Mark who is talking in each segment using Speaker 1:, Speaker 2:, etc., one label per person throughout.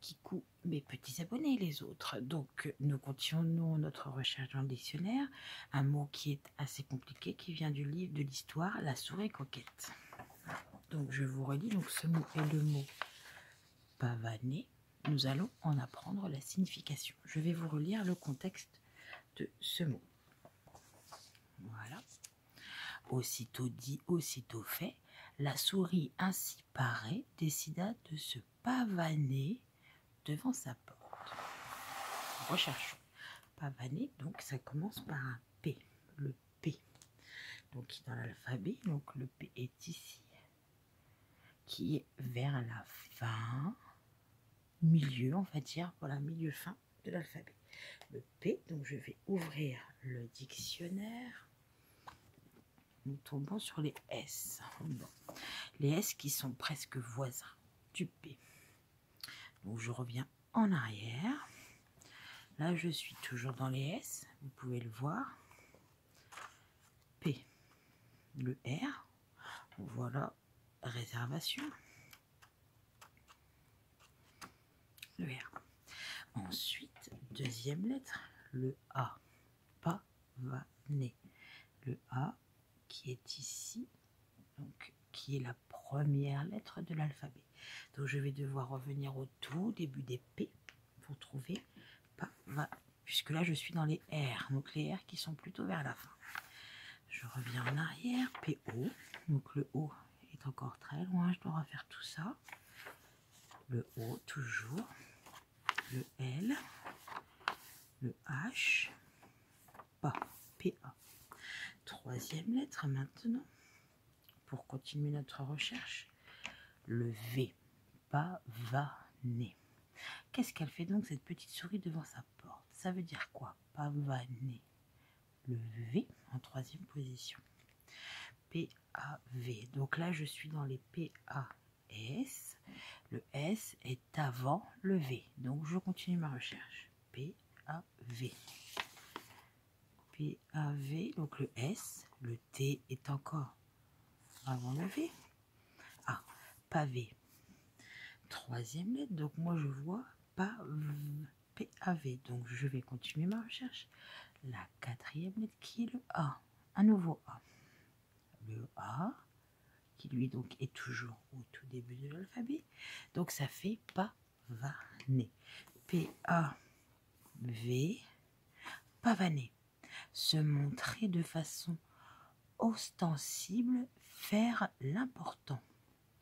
Speaker 1: Kikou, mes petits abonnés les autres. Donc nous continuons notre recherche dans le dictionnaire. Un mot qui est assez compliqué, qui vient du livre de l'histoire, la souris coquette. Donc je vous relis, donc ce mot est le mot pavaner. Nous allons en apprendre la signification. Je vais vous relire le contexte de ce mot. Voilà. Aussitôt dit, aussitôt fait, la souris ainsi parée décida de se pavaner devant sa porte. Recherchons. Pavaner, donc ça commence par un P, le P. Donc dans l'alphabet, donc le P est ici, qui est vers la fin, milieu, on va dire, voilà, milieu fin de l'alphabet. Le P, donc je vais ouvrir le dictionnaire. Nous tombons sur les S. Bon. Les S qui sont presque voisins du P. Donc je reviens en arrière. Là, je suis toujours dans les S, vous pouvez le voir. P, le R, voilà, réservation. Le R. Ensuite, deuxième lettre, le A, pavaner. Le A qui est ici, donc qui est la première lettre de l'alphabet. Donc je vais devoir revenir au tout début des P pour trouver pavaner. Puisque là je suis dans les R, donc les R qui sont plutôt vers la fin. Je reviens en arrière, PO, donc le O est encore très loin, je dois refaire tout ça. Le O toujours, le L, le H, PA, PA. Troisième lettre maintenant, pour continuer notre recherche, le V, pavaner. Qu'est-ce qu'elle fait donc cette petite souris devant sa porte? Ça veut dire quoi, pavaner? Le V en troisième position. PAV. Donc là, je suis dans les PAS. Le S est avant le V. Donc je continue ma recherche. PAV. PAV. Donc le S. Le T est encore avant le V. Ah, pavé. Troisième lettre. Donc moi, je vois PAV. Donc je vais continuer ma recherche. La quatrième lettre qui est le A. Un nouveau A. Le A, qui lui donc est toujours au tout début de l'alphabet. Donc ça fait pavaner. P-A-V, pavaner. Se montrer de façon ostensible, faire l'important.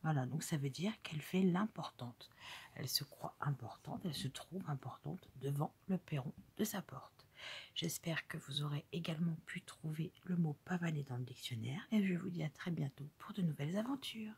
Speaker 1: Voilà, donc ça veut dire qu'elle fait l'importante. Elle se croit importante, elle se trouve importante devant le perron de sa porte. J'espère que vous aurez également pu trouver le mot pavaner dans le dictionnaire et je vous dis à très bientôt pour de nouvelles aventures.